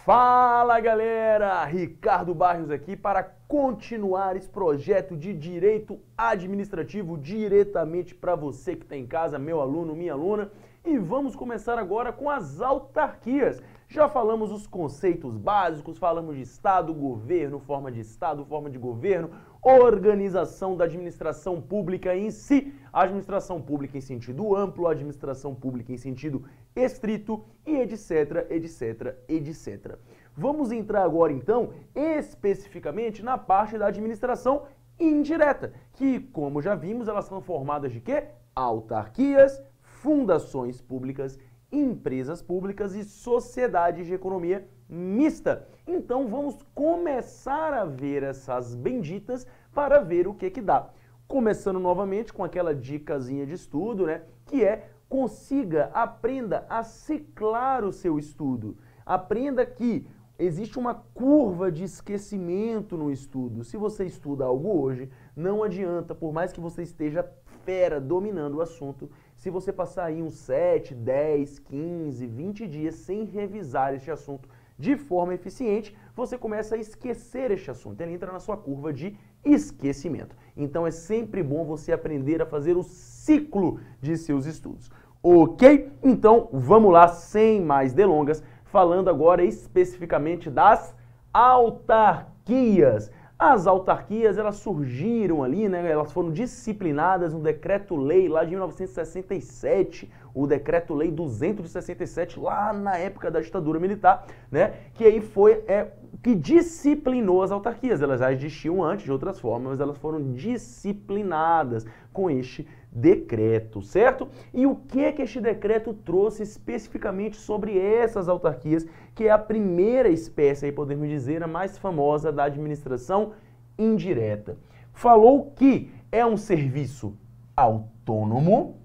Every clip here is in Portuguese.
Fala galera, Ricardo Barros aqui para continuar esse projeto de direito administrativo diretamente para você que está em casa, meu aluno, minha aluna, e vamos começar agora com as autarquias. Já falamos os conceitos básicos, falamos de Estado, governo, forma de governo, organização da administração pública em si, administração pública em sentido amplo, administração pública em sentido estrito e etc, etc, etc. Vamos entrar agora então especificamente na parte da administração indireta, que, como já vimos, elas são formadas de quê? Autarquias, fundações públicas, empresas públicas e sociedades de economia mista. Então vamos começar a ver essas benditas para ver o que dá. Começando novamente com aquela dicasinha de estudo, né? Que é aprenda a ciclar o seu estudo. Aprenda que existe uma curva de esquecimento no estudo. Se você estuda algo hoje, não adianta, por mais que você esteja fera dominando o assunto, se você passar aí uns 7, 10, 15, 20 dias sem revisar este assunto de forma eficiente, você começa a esquecer este assunto. Ele entra na sua curva de esquecimento. Então é sempre bom você aprender a fazer o ciclo de seus estudos. Ok? Então vamos lá, sem mais delongas, falando agora especificamente das autarquias. As autarquias, elas surgiram ali, né? Elas foram disciplinadas no Decreto-Lei lá de 1967, o Decreto-Lei 267, lá na época da ditadura militar, né? Que aí foi que disciplinou as autarquias. Elas já existiam antes de outras formas, mas elas foram disciplinadas com este decreto, certo? E o que este decreto trouxe especificamente sobre essas autarquias, que é a primeira espécie, aí podemos dizer, a mais famosa da administração indireta? Falou que é um serviço autônomo,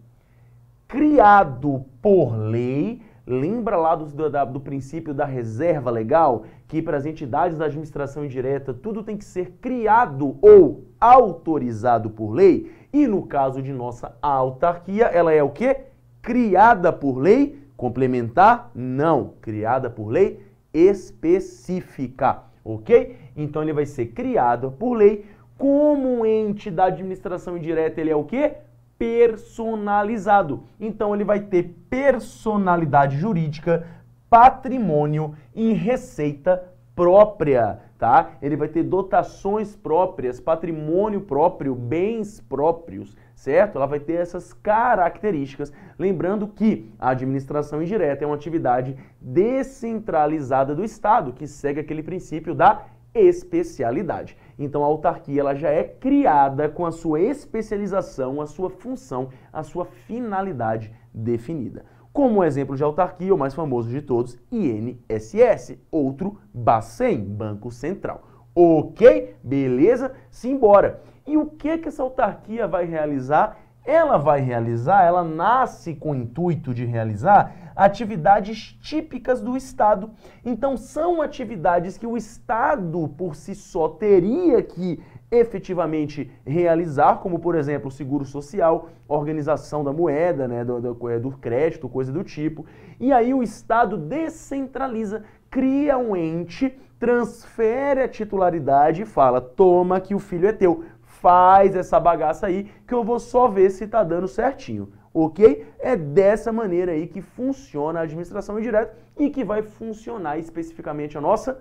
criado por lei. Lembra lá do princípio da reserva legal, que para as entidades da administração indireta tudo tem que ser criado ou autorizado por lei? E no caso de nossa autarquia, ela é o quê? Criada por lei complementar? Não, criada por lei específica, ok? Então ele vai ser criado por lei. Como ente da administração indireta, ele é o quê? Personalizado. Então ele vai ter personalidade jurídica, patrimônio e receita própria, tá? Ele vai ter dotações próprias, patrimônio próprio, bens próprios, certo? Ela vai ter essas características. Lembrando que a administração indireta é uma atividade descentralizada do Estado, que segue aquele princípio da especialidade. Então a autarquia, ela já é criada com a sua especialização, a sua função, a sua finalidade definida. Como exemplo de autarquia, o mais famoso de todos, INSS, outro Bacen, Banco Central. Ok? Beleza? Simbora. E o que essa autarquia vai realizar? Ela nasce com o intuito de realizar atividades típicas do Estado. Então, são atividades que o Estado, por si só, teria que efetivamente realizar, como, por exemplo, o seguro social, organização da moeda, né, do crédito, coisa do tipo. E aí o Estado descentraliza, cria um ente, transfere a titularidade e fala: toma que o filho é teu. Faz essa bagaça aí que eu vou só ver se tá dando certinho, ok? É dessa maneira aí que funciona a administração indireta e que vai funcionar especificamente a nossa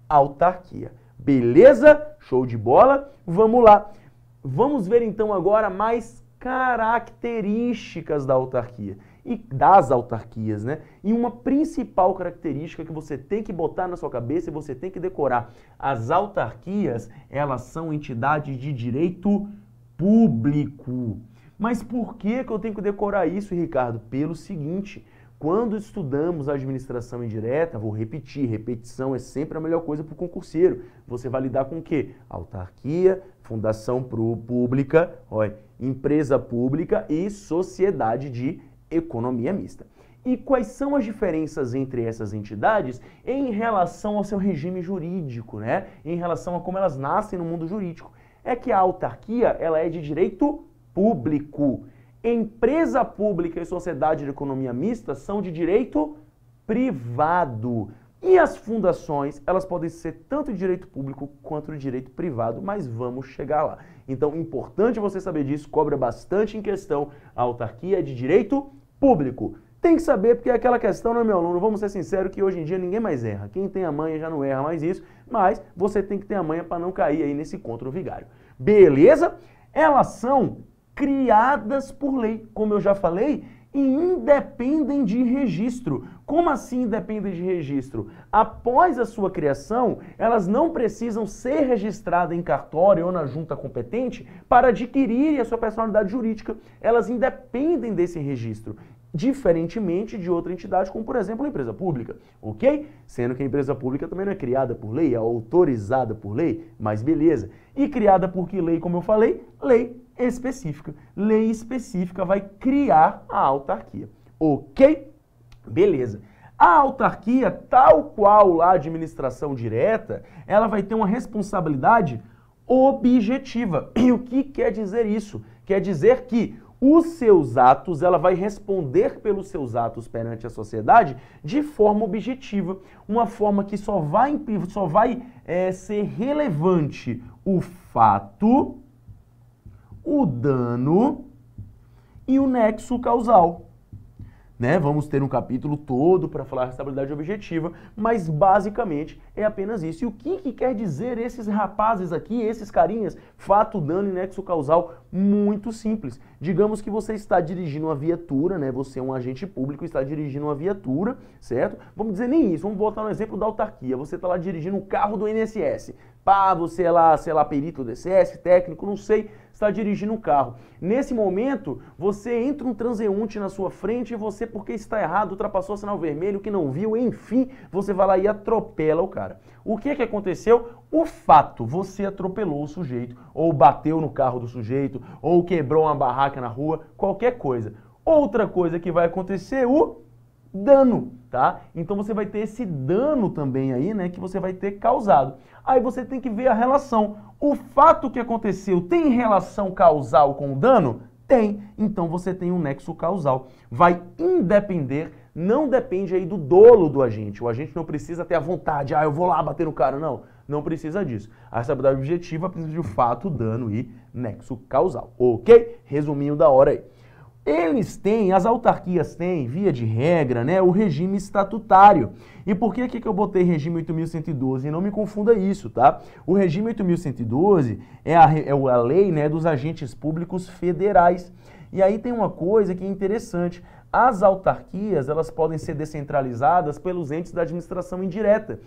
autarquia. Beleza? Show de bola? Vamos lá. Vamos ver então agora mais características da autarquia e das autarquias, né? E uma principal característica que você tem que botar na sua cabeça e você tem que decorar: as autarquias, elas são entidades de direito público. Mas por que eu tenho que decorar isso, Ricardo? Pelo seguinte: quando estudamos a administração indireta, vou repetir, repetição é sempre a melhor coisa para o concurseiro. Você vai lidar com o quê? Autarquia, fundação pública, empresa pública e sociedade de economia mista. E quais são as diferenças entre essas entidades em relação ao seu regime jurídico, né? Em relação a como elas nascem no mundo jurídico? É que a autarquia, ela é de direito público. Empresa pública e sociedade de economia mista são de direito privado. E as fundações, elas podem ser tanto de direito público quanto de direito privado, mas vamos chegar lá. Então, importante você saber disso, cobra bastante em questão. A autarquia é de direito público. Tem que saber, porque é aquela questão, né, meu aluno? Vamos ser sinceros que hoje em dia ninguém mais erra. Quem tem a manha já não erra mais isso, mas você tem que ter a manha para não cair aí nesse encontro vigário. Beleza? Elas são criadas por lei, como eu já falei, e independem de registro. Como assim independem de registro? Após a sua criação, elas não precisam ser registradas em cartório ou na junta competente para adquirirem a sua personalidade jurídica. Elas independem desse registro, diferentemente de outra entidade, como por exemplo a empresa pública, ok? Sendo que a empresa pública também não é criada por lei, é autorizada por lei, mas beleza. E criada por que lei, como eu falei? Lei específica. Lei específica vai criar a autarquia, ok? Beleza. A autarquia, tal qual a administração direta, ela vai ter uma responsabilidade objetiva. E o que quer dizer isso? Quer dizer que os seus atos, ela vai responder pelos seus atos perante a sociedade de forma objetiva, uma forma que só vai ser relevante o fato, o dano e o nexo causal. Né? Vamos ter um capítulo todo para falar de responsabilidade objetiva, mas basicamente é apenas isso. E o que quer dizer esses rapazes aqui, esses carinhas? Fato, dano e nexo causal? Muito simples. Digamos que você está dirigindo uma viatura, né? Você é um agente público, está dirigindo uma viatura, certo? Vamos dizer nem isso, vamos botar no exemplo da autarquia. Você está lá dirigindo um carro do INSS. Pá, você é lá, sei lá, perito do INSS, técnico, não sei, está dirigindo um carro. Nesse momento, você entra um transeunte na sua frente e você, porque está errado, ultrapassou o sinal vermelho, que não viu, enfim, você vai lá e atropela o cara. O que aconteceu? O fato, você atropelou o sujeito, ou bateu no carro do sujeito, ou quebrou uma barraca na rua, qualquer coisa. Outra coisa que vai acontecer, o dano, tá? Então você vai ter esse dano também aí, né, que você vai ter causado. Aí você tem que ver a relação. O fato que aconteceu tem relação causal com o dano? Tem. Então você tem um nexo causal. Vai independer, não depende aí do dolo do agente. O agente não precisa ter a vontade, eu vou lá bater no cara, não. Não precisa disso. A responsabilidade objetiva precisa de fato, dano e nexo causal. Ok? Resuminho da hora aí. Eles têm, as autarquias têm, via de regra, né, o regime estatutário. E por que aqui que eu botei regime 8.112? E não me confunda isso, tá? O regime 8.112 é a lei, né, dos agentes públicos federais. E aí tem uma coisa que é interessante. As autarquias, elas podem ser descentralizadas pelos entes da administração indireta.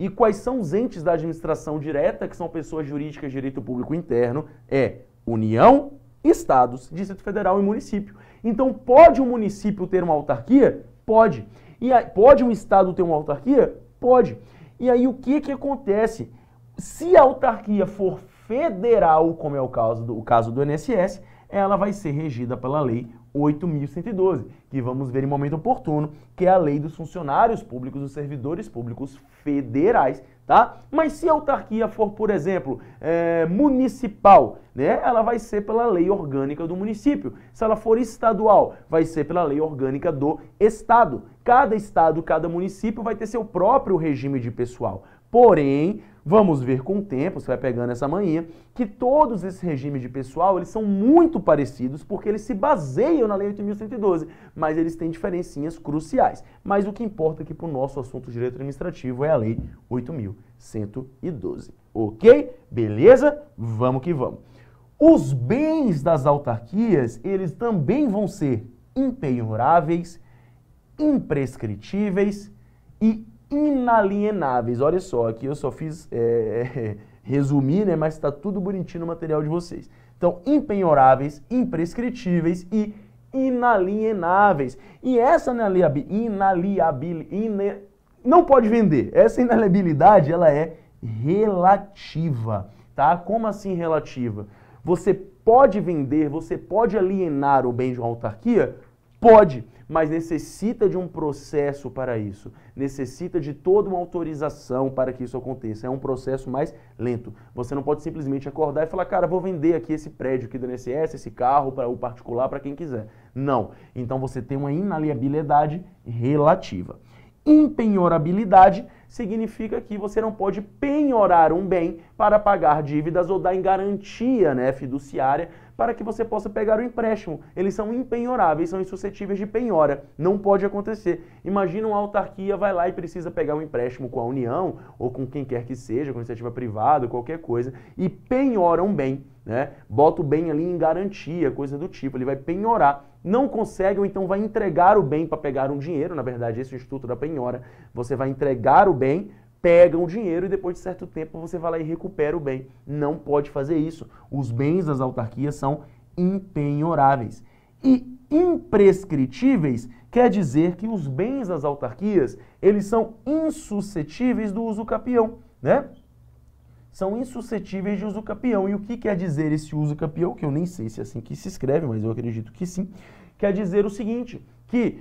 E quais são os entes da administração direta, que são pessoas jurídicas de direito público interno? É União, Estados, Distrito Federal e município. Então, pode um município ter uma autarquia? Pode. E aí, pode um estado ter uma autarquia? Pode. E aí, o que acontece? Se a autarquia for federal, como é o caso do INSS, ela vai ser regida pela Lei 8.112, que vamos ver em momento oportuno, que é a Lei dos Funcionários Públicos, dos Servidores Públicos Federais, tá? Mas se a autarquia for, por exemplo, municipal, né, ela vai ser pela lei orgânica do município. Se ela for estadual, vai ser pela lei orgânica do estado. Cada estado, cada município vai ter seu próprio regime de pessoal. Porém, vamos ver com o tempo, você vai pegando essa manhinha, que todos esses regimes de pessoal, eles são muito parecidos porque eles se baseiam na Lei 8.112, mas eles têm diferencinhas cruciais. Mas o que importa aqui para o nosso assunto de direito administrativo é a Lei 8.112. Ok? Beleza? Vamos que vamos. Os bens das autarquias, eles também vão ser impenhoráveis, imprescritíveis e inalienáveis. Olha só, aqui eu só fiz resumir, né, mas está tudo bonitinho no material de vocês. Então, impenhoráveis, imprescritíveis e inalienáveis. E essa não pode vender. Essa inaliabilidade, ela é relativa, tá? Como assim relativa? Você pode vender, você pode alienar o bem de uma autarquia? Pode, mas necessita de um processo para isso. Necessita de toda uma autorização para que isso aconteça. É um processo mais lento. Você não pode simplesmente acordar e falar, cara, vou vender aqui esse prédio aqui do INSS, esse carro para o particular, para quem quiser. Não. Então você tem uma inaliabilidade relativa. Impenhorabilidade significa que você não pode penhorar um bem para pagar dívidas ou dar em garantia, né, fiduciária, para que você possa pegar o empréstimo. Eles são impenhoráveis, são insuscetíveis de penhora. Não pode acontecer. Imagina uma autarquia vai lá e precisa pegar um empréstimo com a União ou com quem quer que seja, com iniciativa privada, qualquer coisa, e penhora um bem, né? Bota o bem ali em garantia, coisa do tipo. Ele vai penhorar. Não consegue ou então vai entregar o bem para pegar um dinheiro. Na verdade, esse é o Instituto da Penhora. Você vai entregar o bem, pega o dinheiro e depois de certo tempo você vai lá e recupera o bem. Não pode fazer isso. Os bens das autarquias são impenhoráveis. E imprescritíveis quer dizer que os bens das autarquias, eles são insuscetíveis do uso capião, né? São insuscetíveis de uso capião. E o que quer dizer esse uso capião? Que eu nem sei se é assim que se escreve, mas eu acredito que sim. Quer dizer o seguinte, que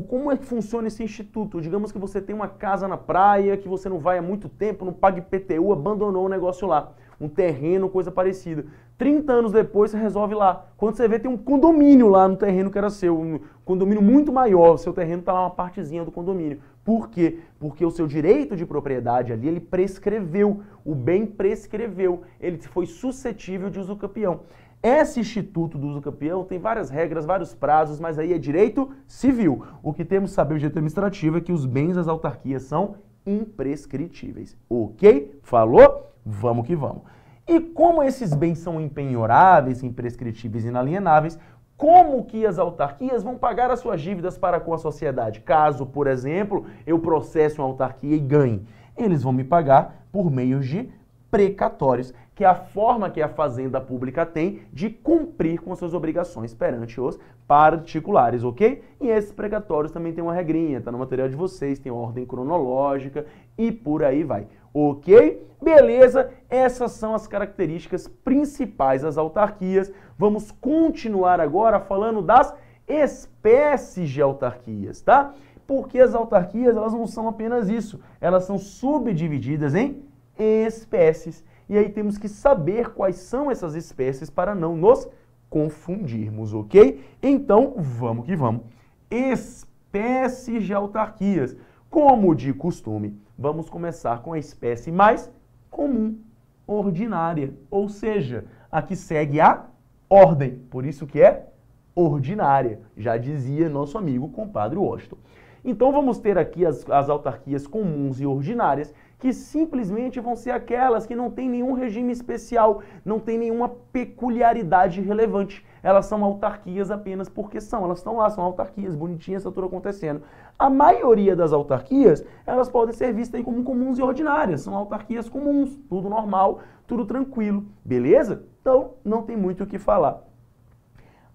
como é que funciona esse instituto? Digamos que você tem uma casa na praia, que você não vai há muito tempo, não paga IPTU, abandonou o negócio lá. Um terreno, coisa parecida. 30 anos depois você resolve lá. Quando você vê, tem um condomínio lá no terreno que era seu. Um condomínio muito maior. O seu terreno está lá uma partezinha do condomínio. Por quê? Porque o seu direito de propriedade ali, ele prescreveu. O bem prescreveu. Ele foi suscetível de uso capião. Esse instituto do uso capião tem várias regras, vários prazos, mas aí é direito civil. O que temos que saber, o direito administrativo, é que os bens das autarquias são imprescritíveis. Ok? Falou? Vamos que vamos. E como esses bens são impenhoráveis, imprescritíveis e inalienáveis, como que as autarquias vão pagar as suas dívidas para com a sociedade? Caso, por exemplo, eu processe uma autarquia e ganhe, eles vão me pagar por meio de precatórios, que é a forma que a Fazenda Pública tem de cumprir com suas obrigações perante os particulares, ok? E esses precatórios também tem uma regrinha, tá no material de vocês, tem uma ordem cronológica e por aí vai, ok? Beleza, essas são as características principais das autarquias. Vamos continuar agora falando das espécies de autarquias, tá? Porque as autarquias, elas não são apenas isso, elas são subdivididas em espécies. E aí temos que saber quais são essas espécies para não nos confundirmos, ok? Então, vamos que vamos. Espécies de autarquias. Como de costume, vamos começar com a espécie mais comum, ordinária. Ou seja, a que segue a ordem. Por isso que é ordinária. Já dizia nosso amigo compadre Washington. Então, vamos ter aqui as autarquias comuns e ordinárias, que simplesmente vão ser aquelas que não têm nenhum regime especial, não tem nenhuma peculiaridade relevante. Elas são autarquias apenas porque são. Elas estão lá, são autarquias, bonitinhas, está tudo acontecendo. A maioria das autarquias, elas podem ser vistas aí como comuns e ordinárias. São autarquias comuns, tudo normal, tudo tranquilo. Beleza? Então, não tem muito o que falar.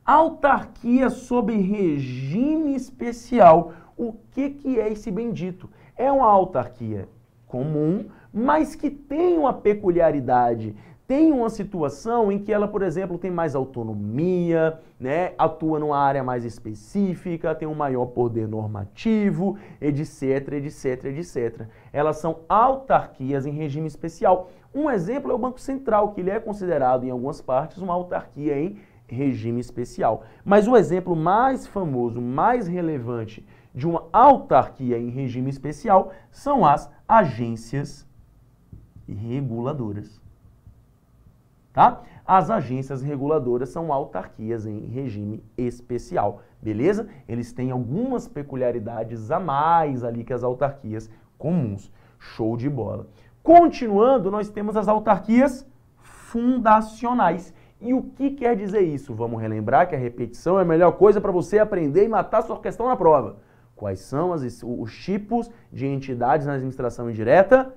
Autarquia sob regime especial. O que é esse bendito? É uma autarquia comum, mas que tem uma peculiaridade, tem uma situação em que ela, por exemplo, tem mais autonomia, né, atua numa área mais específica, tem um maior poder normativo, etc, etc, etc. Elas são autarquias em regime especial. Um exemplo é o Banco Central, que ele é considerado em algumas partes uma autarquia em regime especial. Mas o exemplo mais famoso, mais relevante de uma autarquia em regime especial são as agências reguladoras. Tá? As agências reguladoras são autarquias em regime especial, beleza? Eles têm algumas peculiaridades a mais ali que as autarquias comuns. Show de bola. Continuando, nós temos as autarquias fundacionais. E o que quer dizer isso? Vamos relembrar que a repetição é a melhor coisa para você aprender e matar sua questão na prova. Quais são os tipos de entidades na administração indireta?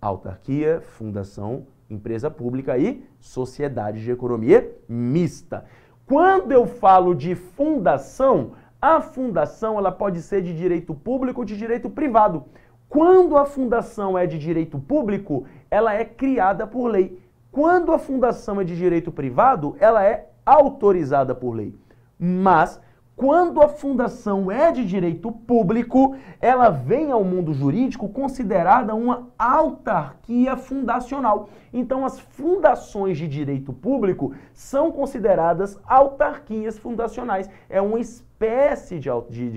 Autarquia, fundação, empresa pública e sociedade de economia mista. Quando eu falo de fundação, a fundação ela pode ser de direito público ou de direito privado. Quando a fundação é de direito público, ela é criada por lei. Quando a fundação é de direito privado, ela é autorizada por lei. Mas quando a fundação é de direito público, ela vem ao mundo jurídico considerada uma autarquia fundacional. Então, as fundações de direito público são consideradas autarquias fundacionais. É uma espécie de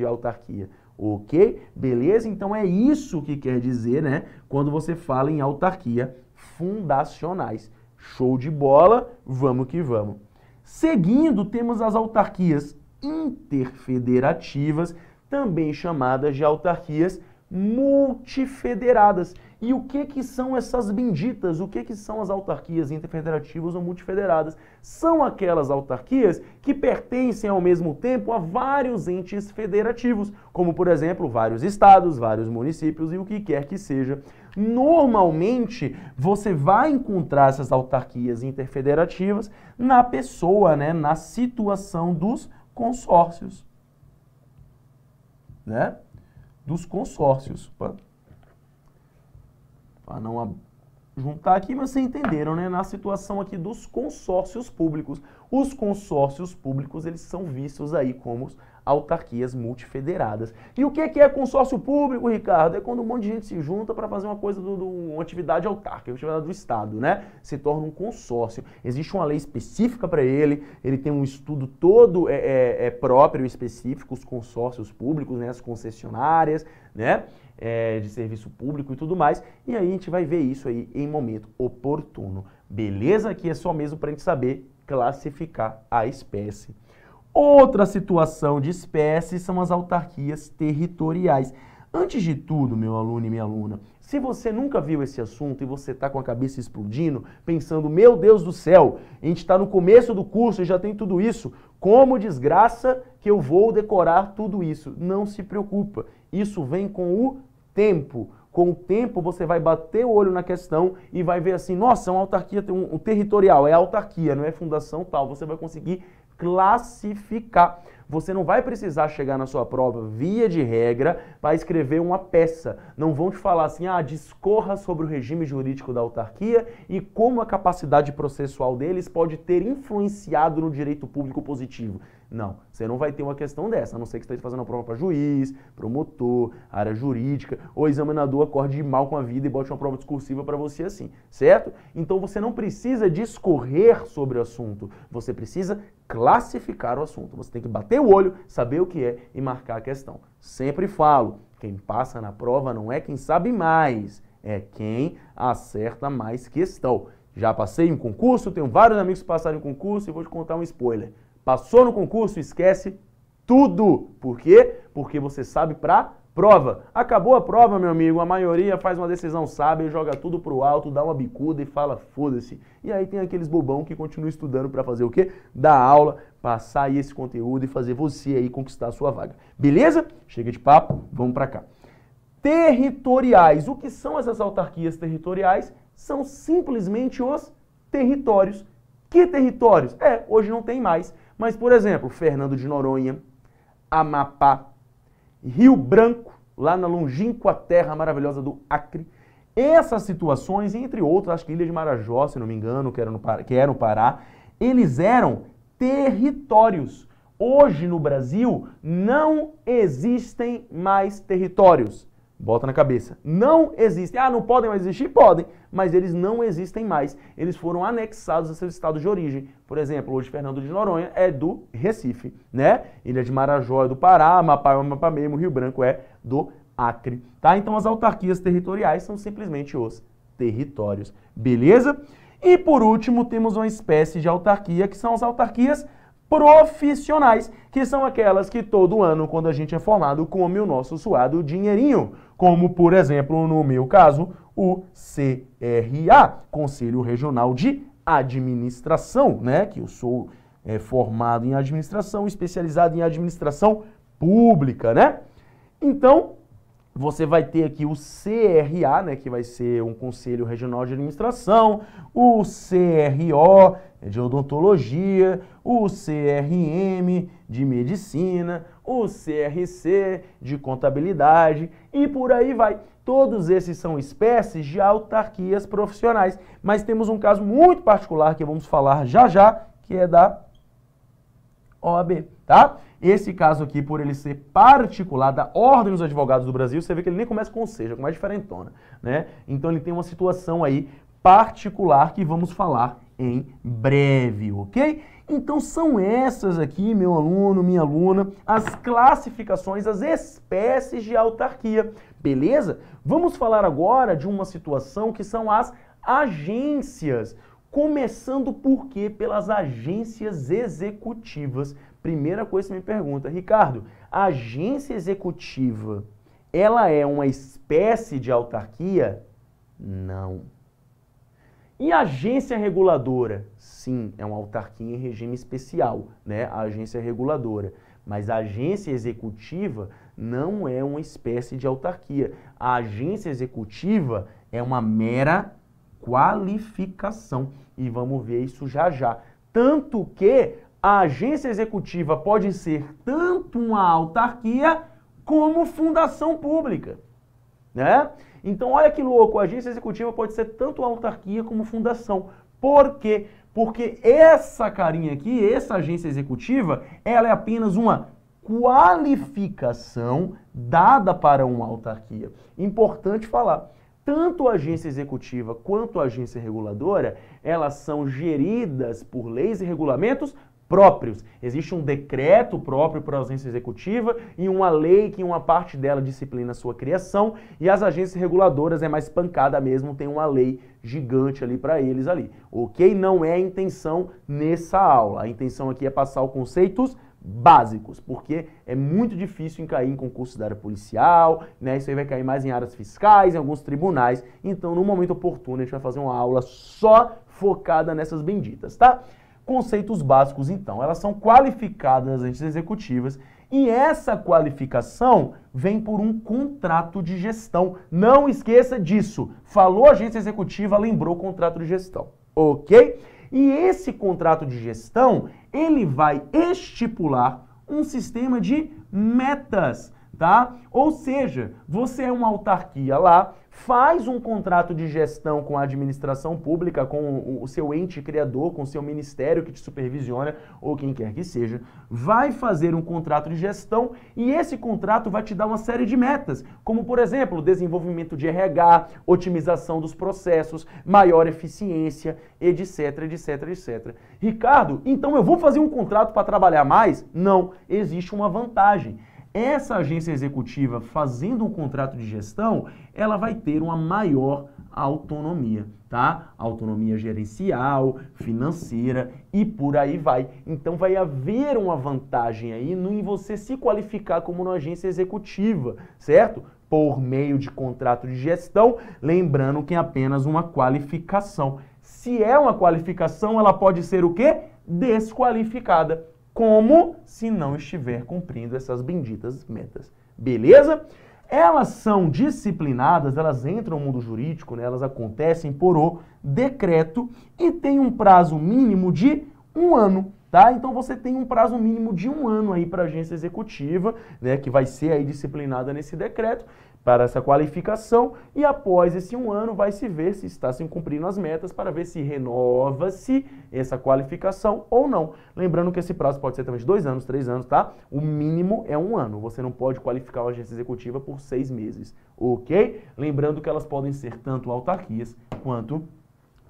autarquia, ok? Beleza? Então é isso que quer dizer, né, quando você fala em autarquia fundacionais. Show de bola, vamos que vamos. Seguindo, temos as autarquias interfederativas, também chamadas de autarquias multifederadas. E o que são essas benditas? O que são as autarquias interfederativas ou multifederadas? São aquelas autarquias que pertencem ao mesmo tempo a vários entes federativos, como, por exemplo, vários estados, vários municípios e o que quer que seja. Normalmente, você vai encontrar essas autarquias interfederativas na pessoa, né, na situação dos consórcios, né? Dos consórcios. Para não juntar aqui, mas vocês entenderam, né? Na situação aqui dos consórcios públicos. Os consórcios públicos, eles são vistos aí como autarquias multifederadas. E o que é consórcio público, Ricardo? É quando um monte de gente se junta para fazer uma coisa, uma atividade autárquica, uma atividade do Estado, né? Se torna um consórcio. Existe uma lei específica para ele tem um estudo todo próprio, específico, os consórcios públicos, né? As concessionárias, né? De serviço público e tudo mais, e aí a gente vai ver isso aí em momento oportuno. Beleza? Aqui é só mesmo para a gente saber classificar a espécie. Outra situação de espécie são as autarquias territoriais. Antes de tudo, meu aluno e minha aluna, se você nunca viu esse assunto e você está com a cabeça explodindo, pensando, meu Deus do céu, a gente está no começo do curso e já tem tudo isso, como desgraça que eu vou decorar tudo isso? Não se preocupa, isso vem com o tempo. Com o tempo você vai bater o olho na questão e vai ver assim, nossa, é uma autarquia, um territorial, é autarquia, não é fundação tal, você vai conseguir classificar. Você não vai precisar chegar na sua prova, via de regra, para escrever uma peça. Não vão te falar assim, discorra sobre o regime jurídico da autarquia e como a capacidade processual deles pode ter influenciado no direito público positivo. Não, você não vai ter uma questão dessa, a não ser que você esteja fazendo uma prova para juiz, promotor, área jurídica, ou examinador acorde mal com a vida e bote uma prova discursiva para você assim, certo? Então você não precisa discorrer sobre o assunto, você precisa classificar o assunto. Você tem que bater o olho, saber o que é e marcar a questão. Sempre falo, quem passa na prova não é quem sabe mais, é quem acerta mais questão. Já passei em concurso, tenho vários amigos que passaram em concurso e vou te contar um spoiler. Passou no concurso, esquece tudo. Por quê? Porque você sabe pra prova. Acabou a prova, meu amigo, a maioria faz uma decisão sábia, joga tudo pro alto, dá uma bicuda e fala foda-se. E aí tem aqueles bobão que continuam estudando pra fazer o quê? Dar aula, passar aí esse conteúdo e fazer você aí conquistar a sua vaga. Beleza? Chega de papo, vamos pra cá. Territoriais. O que são essas autarquias territoriais? São simplesmente os territórios. Que territórios? Hoje não tem mais. Mas, por exemplo, Fernando de Noronha, Amapá, Rio Branco, lá na longínqua terra maravilhosa do Acre. Essas situações, entre outras, acho que Ilha de Marajó, se não me engano, que era no Pará, eles eram territórios. Hoje no Brasil não existem mais territórios. Bota na cabeça. Não existem. Não podem mais existir? Podem, mas eles não existem mais. Eles foram anexados a seus estados de origem. Por exemplo, hoje Fernando de Noronha é do Recife, né? Ilha de Marajó é do Pará, Amapá é o Amapá mesmo, Rio Branco é do Acre, tá? Então as autarquias territoriais são simplesmente os territórios, beleza? E por último temos uma espécie de autarquia que são as autarquias profissionais, que são aquelas que todo ano, quando a gente é formado, come o nosso suado dinheirinho, como, por exemplo, no meu caso, o CRA, Conselho Regional de Administração, né? Que eu sou formado em administração, especializado em administração pública, né? Então, você vai ter aqui o CRA, né, que vai ser um Conselho Regional de Administração, o CRO de Odontologia, o CRM de Medicina, o CRC de Contabilidade e por aí vai. Todos esses são espécies de autarquias profissionais, mas temos um caso muito particular que vamos falar já já, que é da OAB, tá? Esse caso aqui, por ele ser particular da Ordem dos Advogados do Brasil, você vê que ele nem começa com C, já começa diferentona, né? Então ele tem uma situação aí particular que vamos falar em breve, ok? Então são essas aqui, meu aluno, minha aluna, as classificações, as espécies de autarquia, beleza? Vamos falar agora de uma situação que são as agências. Começando por quê? Pelas agências executivas. Primeira coisa que você me pergunta, Ricardo, a agência executiva, ela é uma espécie de autarquia? Não. E a agência reguladora? Sim, é uma autarquia em regime especial, né? A agência reguladora. Mas a agência executiva não é uma espécie de autarquia. A agência executiva é uma mera qualificação. E vamos ver isso já já. Tanto que a agência executiva pode ser tanto uma autarquia como fundação pública, né? Então, olha que louco, a agência executiva pode ser tanto autarquia como fundação. Por quê? Porque essa carinha aqui, essa agência executiva, ela é apenas uma qualificação dada para uma autarquia. Importante falar, tanto a agência executiva quanto a agência reguladora, elas são geridas por leis e regulamentos próprios. Existe um decreto próprio para a agência executiva e uma lei que uma parte dela disciplina a sua criação, e as agências reguladoras é mais pancada mesmo, tem uma lei gigante ali para eles ali, ok? Não é a intenção nessa aula, a intenção aqui é passar os conceitos básicos, porque é muito difícil cair em concurso da área policial, né? Isso aí vai cair mais em áreas fiscais, em alguns tribunais, então no momento oportuno a gente vai fazer uma aula só focada nessas benditas, tá? Conceitos básicos, então, elas são qualificadas nas agências executivas e essa qualificação vem por um contrato de gestão. Não esqueça disso. Falou agência executiva, lembrou contrato de gestão, ok? E esse contrato de gestão, ele vai estipular um sistema de metas, tá? Ou seja, você é uma autarquia lá, faz um contrato de gestão com a administração pública, com o seu ente criador, com o seu ministério que te supervisiona, ou quem quer que seja, vai fazer um contrato de gestão e esse contrato vai te dar uma série de metas, como, por exemplo, desenvolvimento de RH, otimização dos processos, maior eficiência, etc, etc, etc. Ricardo, então eu vou fazer um contrato para trabalhar mais? Não, existe uma vantagem. Essa agência executiva fazendo um contrato de gestão, ela vai ter uma maior autonomia, tá? Autonomia gerencial, financeira e por aí vai. Então vai haver uma vantagem aí em você se qualificar como uma agência executiva, certo? Por meio de contrato de gestão, lembrando que é apenas uma qualificação. Se é uma qualificação, ela pode ser o quê? Desqualificada. Como se não estiver cumprindo essas benditas metas. Beleza? Elas são disciplinadas, elas entram no mundo jurídico, né? Elas acontecem por o decreto e tem um prazo mínimo de 1 ano, tá? Então você tem um prazo mínimo de 1 ano aí para a agência executiva, né? Que vai ser aí disciplinada nesse decreto para essa qualificação e após esse 1 ano vai se ver se está se cumprindo as metas para ver se renova-se essa qualificação ou não. Lembrando que esse prazo pode ser também de 2 anos, 3 anos, tá? O mínimo é 1 ano. Você não pode qualificar uma agência executiva por 6 meses, ok? Lembrando que elas podem ser tanto autarquias quanto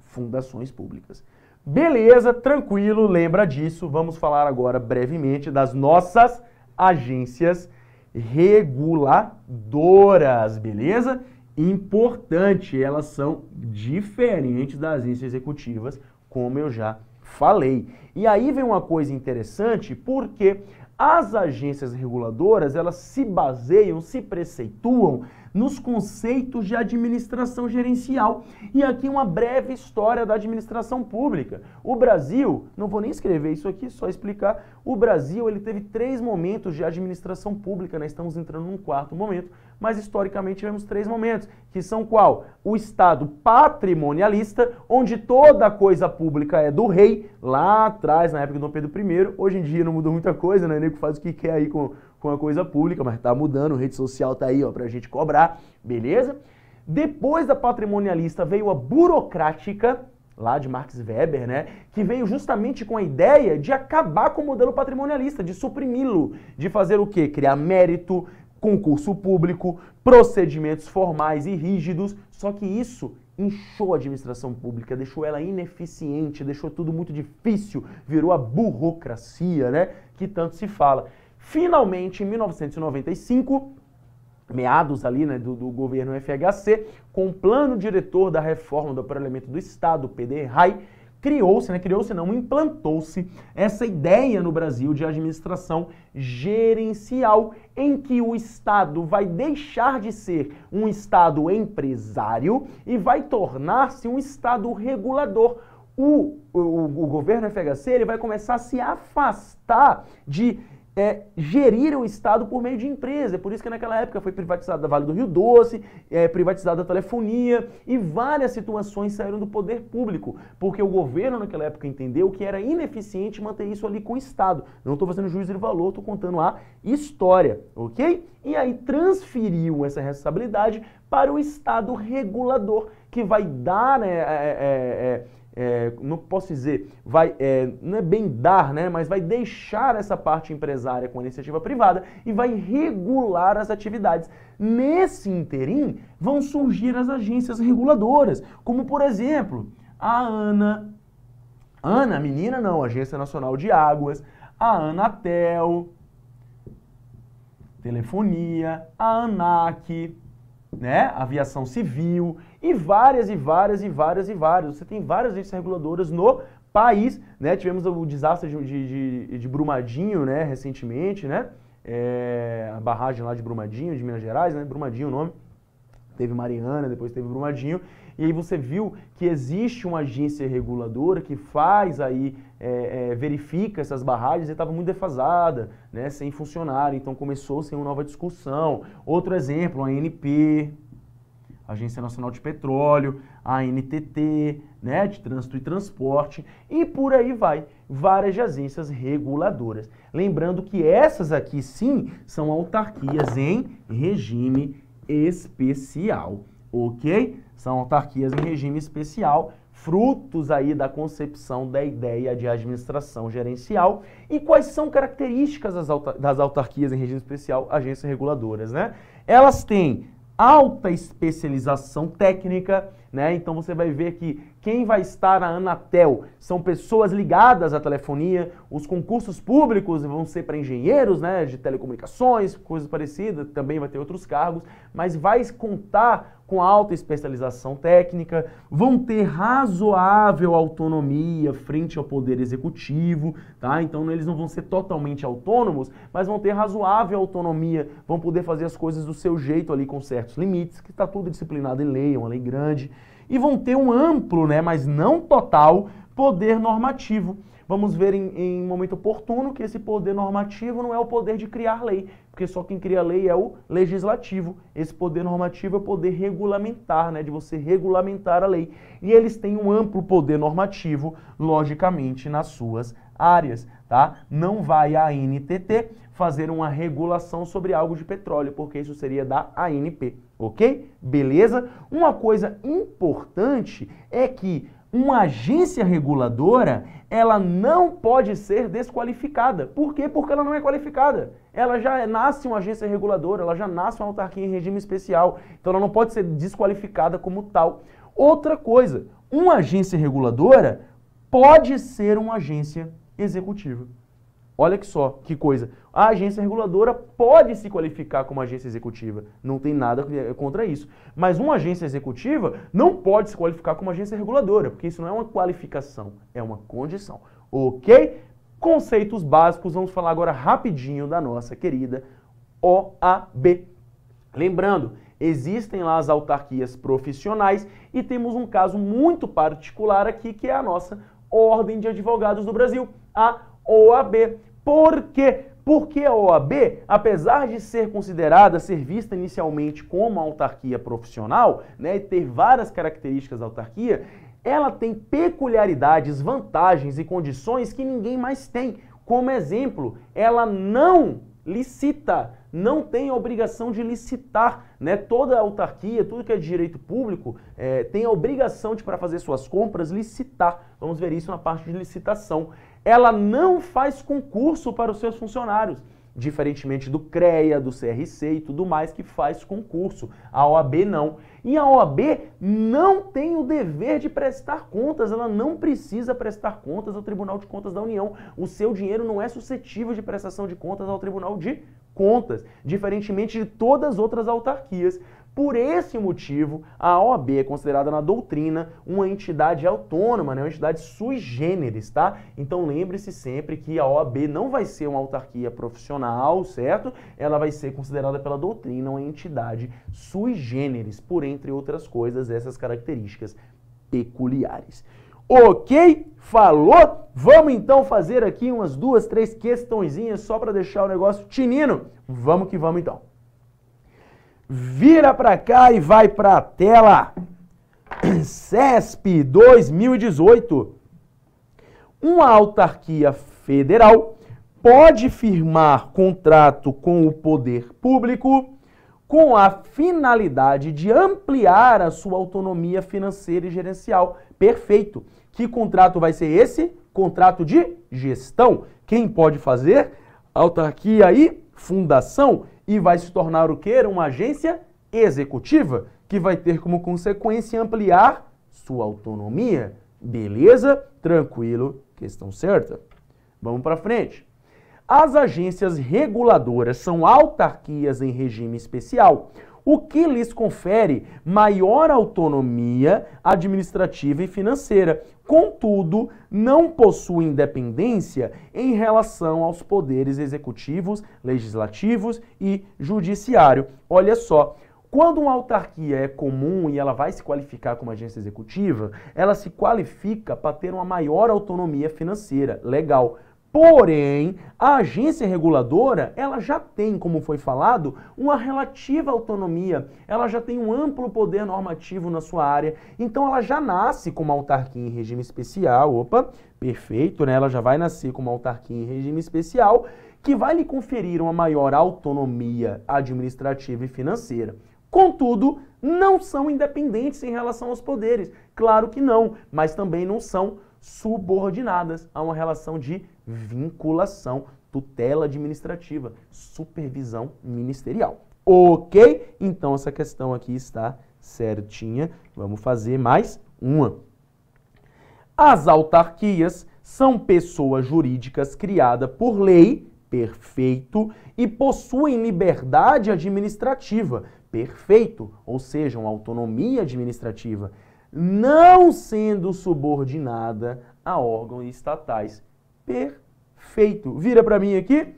fundações públicas. Beleza, tranquilo, lembra disso. Vamos falar agora brevemente das nossas agências reguladoras, beleza? Importante, elas são diferentes das agências executivas, como eu já falei. E aí vem uma coisa interessante, porque as agências reguladoras, elas se baseiam, se preceituam nos conceitos de administração gerencial. E aqui uma breve história da administração pública. O Brasil, não vou nem escrever isso aqui, só explicar, o Brasil ele teve 3 momentos de administração pública, né? Estamos entrando num 4º momento, mas historicamente tivemos 3 momentos, que são qual? O Estado patrimonialista, onde toda coisa pública é do rei, lá atrás, na época do Dom Pedro I, hoje em dia não mudou muita coisa, né? O nego faz o que quer aí com a coisa pública, mas tá mudando, rede social tá aí, ó, pra gente cobrar, beleza? Depois da patrimonialista veio a burocrática, lá de Max Weber, né, que veio justamente com a ideia de acabar com o modelo patrimonialista, de suprimi-lo, de fazer o quê? Criar mérito, concurso público, procedimentos formais e rígidos, só que isso inchou a administração pública, deixou ela ineficiente, deixou tudo muito difícil, virou a burocracia, né, que tanto se fala. Finalmente, em 1995, meados ali, né, do governo FHC, com o plano diretor da reforma do aparelhamento do Estado, o PDRAI, implantou-se essa ideia no Brasil de administração gerencial, em que o Estado vai deixar de ser um Estado empresário e vai tornar-se um Estado regulador. O governo FHC ele vai começar a se afastar de gerir o Estado por meio de empresa. É por isso que naquela época foi privatizada a Vale do Rio Doce, privatizada a telefonia e várias situações saíram do poder público, porque o governo naquela época entendeu que era ineficiente manter isso ali com o Estado. Não estou fazendo juízo de valor, estou contando a história, ok? E aí transferiu essa responsabilidade para o Estado regulador, que vai dar, não posso dizer, não é bem dar, né, mas vai deixar essa parte empresária com a iniciativa privada e vai regular as atividades. Nesse interim, vão surgir as agências reguladoras, como por exemplo, a Agência Nacional de Águas, a Anatel, Telefonia, a ANAC, né, Aviação Civil e várias. Você tem várias agências reguladoras no país, né? Tivemos o desastre de Brumadinho, né, recentemente, né? A barragem lá de Brumadinho, de Minas Gerais, né? Brumadinho o nome. Teve Mariana, depois teve Brumadinho. E aí você viu que existe uma agência reguladora que faz aí, verifica essas barragens e estava muito defasada, né, sem funcionar. Então começou-se uma nova discussão. Outro exemplo, a ANP, Agência Nacional de Petróleo, a ANTT, né, de Trânsito e Transporte, e por aí vai, várias agências reguladoras. Lembrando que essas aqui sim são autarquias em regime especial, ok? São autarquias em regime especial, frutos aí da concepção da ideia de administração gerencial. E quais são características das autarquias em regime especial, agências reguladoras, né? Elas têm alta especialização técnica, né? Então você vai ver que quem vai estar na Anatel são pessoas ligadas à telefonia, os concursos públicos vão ser para engenheiros, né, de telecomunicações, coisas parecidas, também vai ter outros cargos, mas vai contar com alta especialização técnica, vão ter razoável autonomia frente ao poder executivo, tá? Então eles não vão ser totalmente autônomos, mas vão ter razoável autonomia, vão poder fazer as coisas do seu jeito ali com certos limites, que está tudo disciplinado em lei, é uma lei grande, e vão ter um amplo, né, mas não total, poder normativo. Vamos ver em momento oportuno que esse poder normativo não é o poder de criar lei, porque só quem cria lei é o legislativo. Esse poder normativo é o poder regulamentar, né, de você regulamentar a lei. E eles têm um amplo poder normativo, logicamente, nas suas áreas, tá? Não vai a ANTT fazer uma regulação sobre algo de petróleo, porque isso seria da ANP, ok? Beleza? Uma coisa importante é que uma agência reguladora, ela não pode ser desqualificada. Por quê? Porque ela não é qualificada. Ela já nasce uma agência reguladora, ela já nasce uma autarquia em regime especial. Então ela não pode ser desqualificada como tal. Outra coisa, uma agência reguladora pode ser uma agência executiva. Olha que só, que coisa. A agência reguladora pode se qualificar como agência executiva. Não tem nada contra isso. Mas uma agência executiva não pode se qualificar como agência reguladora, porque isso não é uma qualificação, é uma condição. Ok? Conceitos básicos, vamos falar agora rapidinho da nossa querida OAB. Lembrando, existem lá as autarquias profissionais e temos um caso muito particular aqui, que é a nossa Ordem de Advogados do Brasil, a OAB. Por quê? Porque a OAB, apesar de ser considerada, ser vista inicialmente como uma autarquia profissional, né, e ter várias características da autarquia, ela tem peculiaridades, vantagens e condições que ninguém mais tem. Como exemplo, ela não licita, não tem a obrigação de licitar, né? Toda autarquia, tudo que é de direito público, tem a obrigação de, para fazer suas compras, licitar. Vamos ver isso na parte de licitação. Ela não faz concurso para os seus funcionários. diferentemente do CREA, do CRC e tudo mais que faz concurso. A OAB não. E a OAB não tem o dever de prestar contas, ela não precisa prestar contas ao Tribunal de Contas da União. O seu dinheiro não é suscetível de prestação de contas ao Tribunal de Contas, diferentemente de todas as outras autarquias. Por esse motivo, a OAB é considerada na doutrina uma entidade autônoma, né? Uma entidade sui generis, tá? Então lembre-se sempre que a OAB não vai ser uma autarquia profissional, certo? Ela vai ser considerada pela doutrina uma entidade sui generis, por entre outras coisas, essas características peculiares. Ok? Falou? Vamos então fazer aqui umas 2, 3 questõezinhas só para deixar o negócio tinino. Vamos que vamos então. Vira para cá e vai para a tela. CESP 2018. Uma autarquia federal pode firmar contrato com o poder público com a finalidade de ampliar a sua autonomia financeira e gerencial. Perfeito. Que contrato vai ser esse? Contrato de gestão. Quem pode fazer? Autarquia e fundação. E vai se tornar o quê? Uma agência executiva, que vai ter como consequência ampliar sua autonomia. Beleza? Tranquilo. Questão certa. Vamos para frente. As agências reguladoras são autarquias em regime especial, o que lhes confere maior autonomia administrativa e financeira. Contudo, não possuem independência em relação aos poderes executivos, legislativos e judiciário. Olha só, quando uma autarquia é comum e ela vai se qualificar como agência executiva, ela se qualifica para ter uma maior autonomia financeira. Legal. Porém, a agência reguladora, ela já tem, como foi falado, uma relativa autonomia, ela já tem um amplo poder normativo na sua área, então ela já nasce como autarquia em regime especial, opa, perfeito, né? Ela já vai nascer como autarquia em regime especial, que vai lhe conferir uma maior autonomia administrativa e financeira. Contudo, não são independentes em relação aos poderes, claro que não, mas também não são subordinadas a uma relação de vinculação, tutela administrativa, supervisão ministerial. Ok? Então essa questão aqui está certinha. Vamos fazer mais uma. As autarquias são pessoas jurídicas criadas por lei, perfeito, e possuem liberdade administrativa, perfeito, ou seja, uma autonomia administrativa, não sendo subordinada a órgãos estatais. Perfeito. Vira para mim aqui.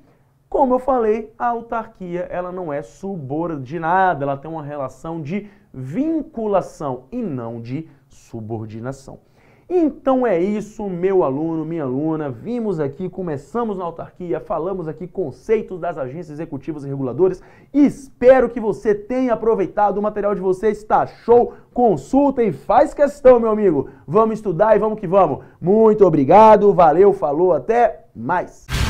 Como eu falei, a autarquia ela não é subordinada, ela tem uma relação de vinculação e não de subordinação. Então é isso, meu aluno, minha aluna, vimos aqui, começamos na autarquia, falamos aqui conceitos das agências executivas e reguladoras, espero que você tenha aproveitado, o material de vocês está show, consulta e faz questão, meu amigo, vamos estudar e vamos que vamos. Muito obrigado, valeu, falou, até mais!